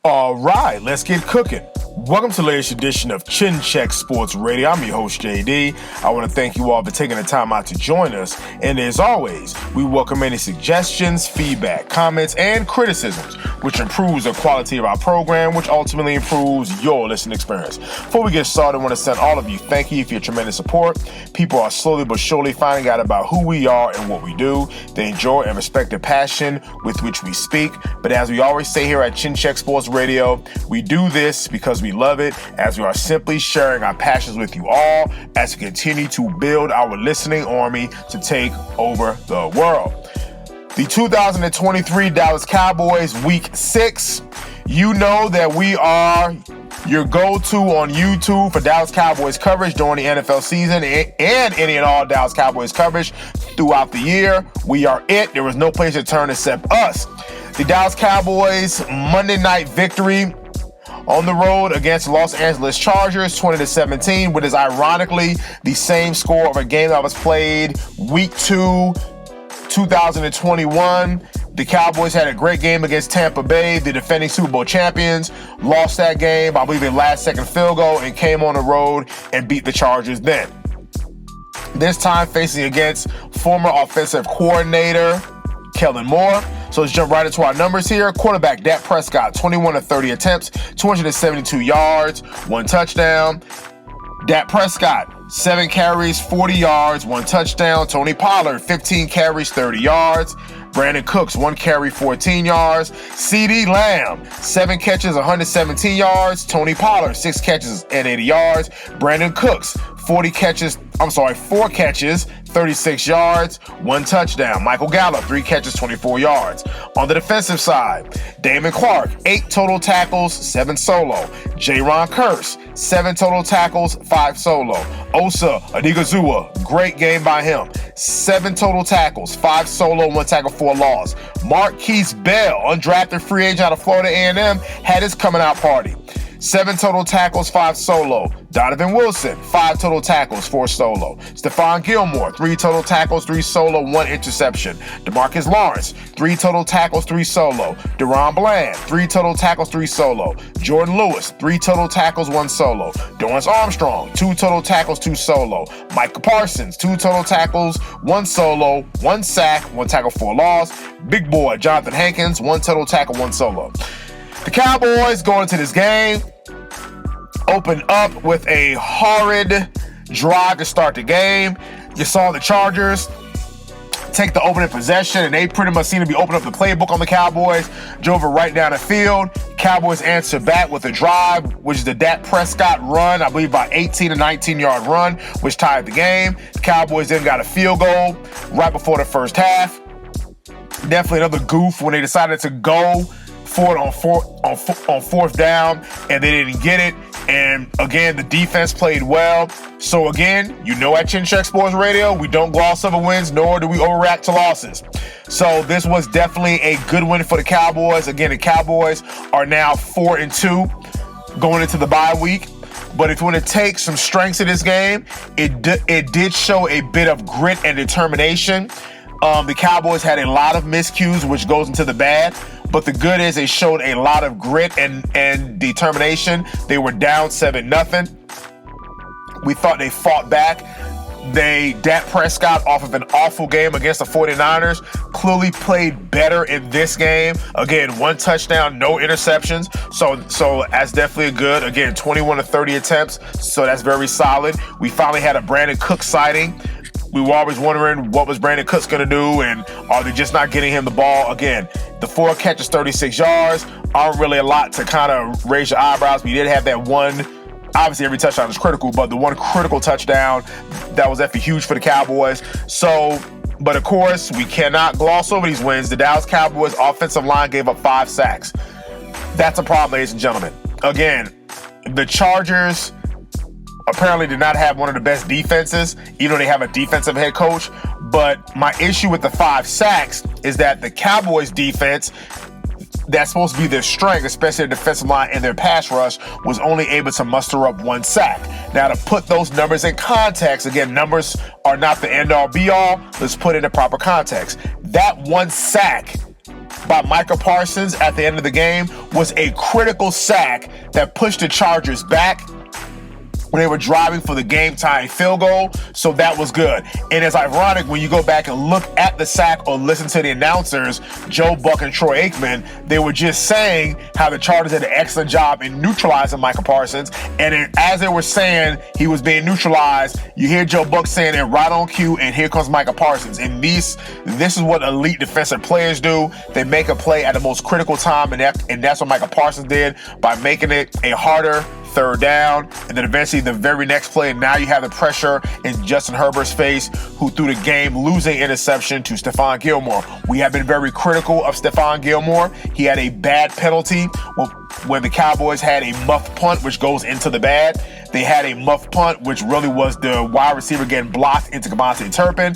All right, let's get cooking. Welcome to the latest edition of Chin Check Sports Radio. I'm your host, JD. I want to thank you all for taking the time out to join us. And as always, we welcome any suggestions, feedback, comments, and criticisms, which improves the quality of our program, which ultimately improves your listening experience. Before we get started, I want to send all of you thank you for your tremendous support. People are slowly but surely finding out about who we are and what we do. They enjoy and respect the passion with which we speak. But as we always say here at Chin Check Sports Radio, we do this because we love it, as we are simply sharing our passions with you all as we continue to build our listening army to take over the world. The 2023 Dallas Cowboys Week 6. You know that we are your go-to on YouTube for Dallas Cowboys coverage during the NFL season and any and all Dallas Cowboys coverage throughout the year. We are it. There was no place to turn except us. The Dallas Cowboys Monday night victory on the road against the Los Angeles Chargers, 20-17, which is ironically the same score of a game that was played Week 2, 2021. The Cowboys had a great game against Tampa Bay, the defending Super Bowl champions, lost that game, I believe, a last-second field goal, and came on the road and beat the Chargers then. This time facing against former offensive coordinator Kellen Moore. So let's jump right into our numbers here. Quarterback Dak Prescott, 21 of 30 attempts, 272 yards, 1 touchdown. Dak Prescott, 7 carries, 40 yards, 1 touchdown. Tony Pollard, 15 carries, 30 yards. Brandon Cooks, 1 carry, 14 yards. CeeDee Lamb, 7 catches, 117 yards. Tony Pollard, 6 catches and 80 yards. Brandon Cooks, 4 catches, 36 yards, 1 touchdown. Michael Gallup, 3 catches, 24 yards. On the defensive side, Damon Clark, 8 total tackles, 7 solo. Jaron Kearse, 7 total tackles, 5 solo. Osa Odighizuwa, great game by him. 7 total tackles, 5 solo, 1 tackle, 4 loss. Marquise Bell, undrafted free agent out of Florida A&M, had his coming out party. 7 total tackles, 5 solo. Donovan Wilson, 5 total tackles, 4 solo. Stephon Gilmore, 3 total tackles, 3 solo, 1 interception. DeMarcus Lawrence, 3 total tackles, 3 solo. Deron Bland, 3 total tackles, 3 solo. Jordan Lewis, 3 total tackles, 1 solo. Dorrance Armstrong, 2 total tackles, 2 solo. Micah Parsons, 2 total tackles, 1 solo, 1 sack, 1 tackle, 4 loss. Big boy Jonathan Hankins, 1 total tackle, 1 solo. The Cowboys going into this game opened up with a horrid drive to start the game. You saw the Chargers take the opening possession, and they pretty much seem to be opening up the playbook on the Cowboys. Drove it right down the field. Cowboys answered back with a drive, which is the Dak Prescott run, I believe about 18 to 19-yard run, which tied the game. The Cowboys then got a field goal right before the first half. Definitely another goof when they decided to go for it on fourth down, and they didn't get it. And again, the defense played well. So again, you know, at Chin Check Sports Radio, we don't gloss over wins, nor do we overreact to losses. So this was definitely a good win for the Cowboys. Again, the Cowboys are now 4-2 going into the bye week. But if you want to take some strengths of this game, it did show a bit of grit and determination. The Cowboys had a lot of miscues, which goes into the bad. But the good is they showed a lot of grit and determination. They were down 7-0. We thought they fought back. Dak Prescott, off of an awful game against the 49ers, clearly played better in this game. Again, 1 touchdown, no interceptions. So that's definitely good. Again, 21 to 30 attempts. So that's very solid. We finally had a Brandon Cooks sighting. We were always wondering what was Brandon Cooks going to do, and are they just not getting him the ball? Again, the 4 catches, 36 yards, aren't really a lot to kind of raise your eyebrows, but he did have that one. Obviously, every touchdown is critical, but the one critical touchdown, that was definitely huge for the Cowboys. But of course, we cannot gloss over these wins. The Dallas Cowboys offensive line gave up 5 sacks. That's a problem, ladies and gentlemen. Again, the Chargers apparently did not have one of the best defenses, even though they have a defensive head coach. But my issue with the 5 sacks is that the Cowboys defense, that's supposed to be their strength, especially their defensive line and their pass rush, was only able to muster up 1 sack. Now, to put those numbers in context, again, numbers are not the end-all, be-all. Let's put it in proper context. That 1 sack by Micah Parsons at the end of the game was a critical sack that pushed the Chargers back when they were driving for the game-tying field goal, so that was good. And it's ironic when you go back and look at the sack or listen to the announcers, Joe Buck and Troy Aikman, they were just saying how the Chargers did an excellent job in neutralizing Micah Parsons, and as they were saying he was being neutralized, you hear Joe Buck saying it right on cue, and here comes Micah Parsons. And this is what elite defensive players do. They make a play at the most critical time, and that's what Micah Parsons did by making it a harder third down, and then eventually the very next play, and now you have the pressure in Justin Herbert's face, who threw the game-losing interception to Stephon Gilmore. We have been very critical of Stephon Gilmore. He had a bad penalty when the Cowboys had a muff punt, which goes into the bad. They had a muff punt, which really was the wide receiver getting blocked into Devontae Turpin.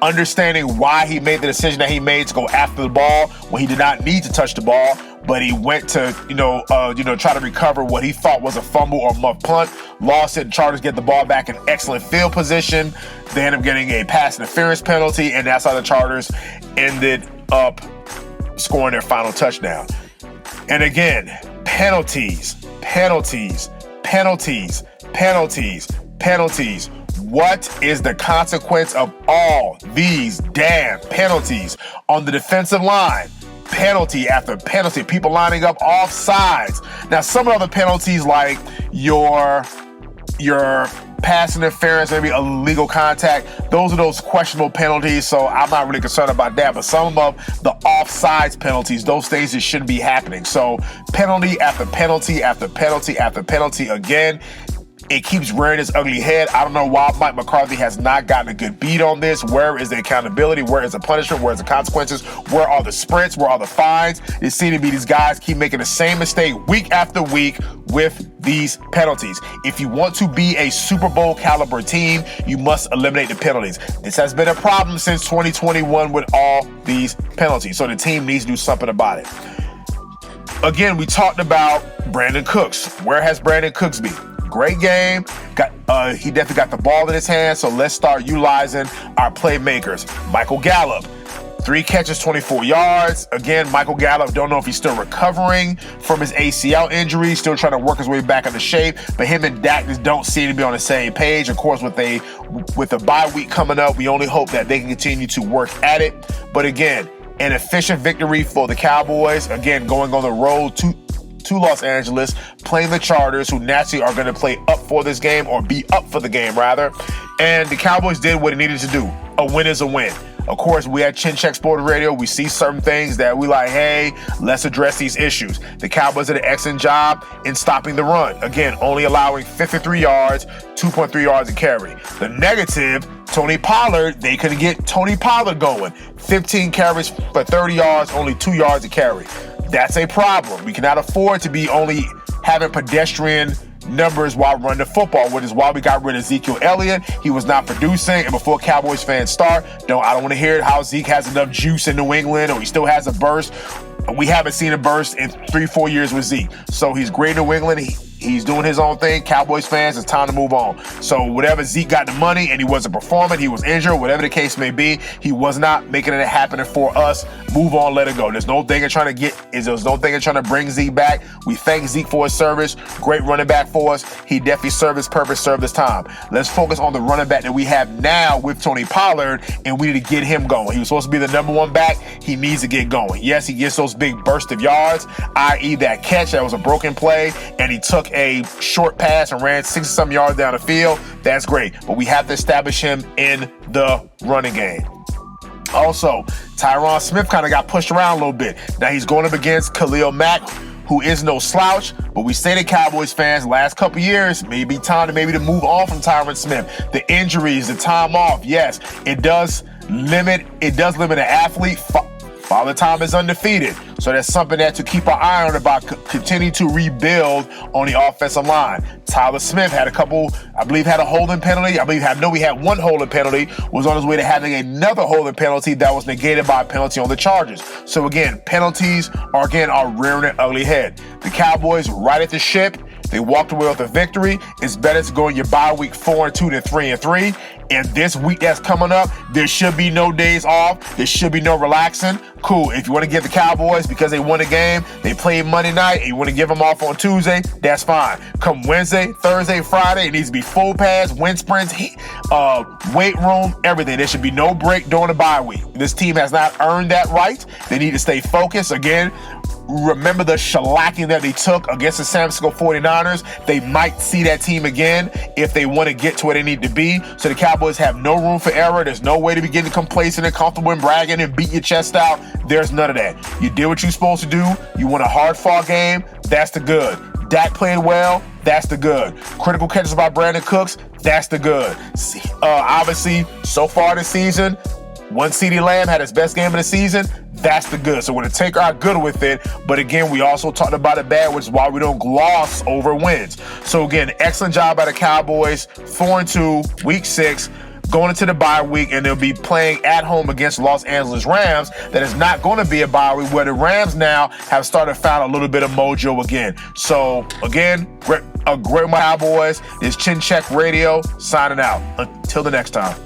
Understanding why he made the decision that he made to go after the ball when he did not need to touch the ball, but he went to, try to recover what he thought was a fumble or muff punt, lost it. Chargers get the ball back in excellent field position. They end up getting a pass interference penalty, and that's how the Chargers ended up scoring their final touchdown. And again, penalties. What is the consequence of all these damn penalties on the defensive line? Penalty after penalty, people lining up off sides. Now, some of the penalties, like your pass interference, maybe illegal contact, those are those questionable penalties, so I'm not really concerned about that. But some of the offsides penalties, those things that shouldn't be happening. So penalty after penalty after penalty after penalty again. It keeps rearing its ugly head. I don't know why Mike McCarthy has not gotten a good beat on this. Where is the accountability? Where is the punishment? Where is the consequences? Where are the sprints? Where are the fines? It seems to be these guys keep making the same mistake week after week with these penalties. If you want to be a Super Bowl caliber team, you must eliminate the penalties. This has been a problem since 2021 with all these penalties. So the team needs to do something about it. Again, we talked about Brandon Cooks. Where has Brandon Cooks been? Great game. He definitely got the ball in his hand, so let's start utilizing our playmakers. Michael Gallup, 3 catches, 24 yards. Again, Michael Gallup, don't know if he's still recovering from his ACL injury, still trying to work his way back into shape, but him and Dak just don't seem to be on the same page. Of course, with the bye week coming up, we only hope that they can continue to work at it. But again, an efficient victory for the Cowboys. Again, going on the road to Los Angeles, playing the Chargers, who naturally are going to play up for this game, or be up for the game, rather. And the Cowboys did what it needed to do. A win is a win. Of course, we at Chin Check Sports Radio, we see certain things that we like, hey, let's address these issues. The Cowboys did an excellent job in stopping the run. Again, only allowing 53 yards, 2.3 yards a carry. The negative, Tony Pollard, they couldn't get Tony Pollard going. 15 carries for 30 yards, only 2 yards a carry. That's a problem. We cannot afford to be only having pedestrian numbers while running the football, which is why we got rid of Ezekiel Elliott. He was not producing, and before Cowboys fans start, I don't want to hear how Zeke has enough juice in New England, or he still has a burst. We haven't seen a burst in 3-4 years with Zeke. So he's great in New England. He's doing his own thing. Cowboys fans, it's time to move on. So whatever, Zeke got the money and he wasn't performing, he was injured, whatever the case may be, he was not making it happen for us. Move on, let it go. There's no thing in trying to bring Zeke back. We thank Zeke for his service. Great running back for us. He definitely served his purpose, served his time. Let's focus on the running back that we have now with Tony Pollard, and we need to get him going. He was supposed to be the number one back. He needs to get going. Yes, he gets those big bursts of yards, i.e. that catch that was a broken play, and he took a short pass and ran 60-some yards down the field. That's great, but we have to establish him in the running game. Also, Tyron Smith kind of got pushed around a little bit. Now he's going up against Khalil Mack, who is no slouch, but we say to Cowboys fans, last couple years, maybe time to move on from Tyron Smith. The injuries, the time off, yes, it does limit an athlete. Father Time is undefeated. So that's something that to keep our eye on about continue to rebuild on the offensive line. Tyler Smith had had a holding penalty. We had one holding penalty, was on his way to having another holding penalty that was negated by a penalty on the Chargers. So again, penalties are rearing an ugly head. The Cowboys right at the ship. They walked away with a victory. It's better to go in your bye week 4-2 than 3-3. And this week that's coming up, there should be no days off. There should be no relaxing. Cool. If you want to give the Cowboys, because they won a game, they played Monday night, and you want to give them off on Tuesday, that's fine. Come Wednesday, Thursday, Friday, it needs to be full pads, wind sprints, weight room, everything. There should be no break during the bye week. This team has not earned that right. They need to stay focused. Again, remember the shellacking that they took against the San Francisco 49ers. They might see that team again if they want to get to where they need to be. So the Cowboys have no room for error. There's no way to be getting complacent and comfortable and bragging and beat your chest out. There's none of that. You did what you're supposed to do. You won a hard-fought game. That's the good. Dak played well. That's the good. Critical catches by Brandon Cooks. That's the good. Obviously, so far this season, one CeeDee Lamb had his best game of the season. That's the good. So we're going to take our good with it. But again, we also talked about it bad, which is why we don't gloss over wins. So again, excellent job by the Cowboys. 4-2, week 6, going into the bye week, and they'll be playing at home against Los Angeles Rams. That is not going to be a bye week, where the Rams now have started to find a little bit of mojo again. So again, a great Cowboys. This Chin Check Radio signing out. Until the next time.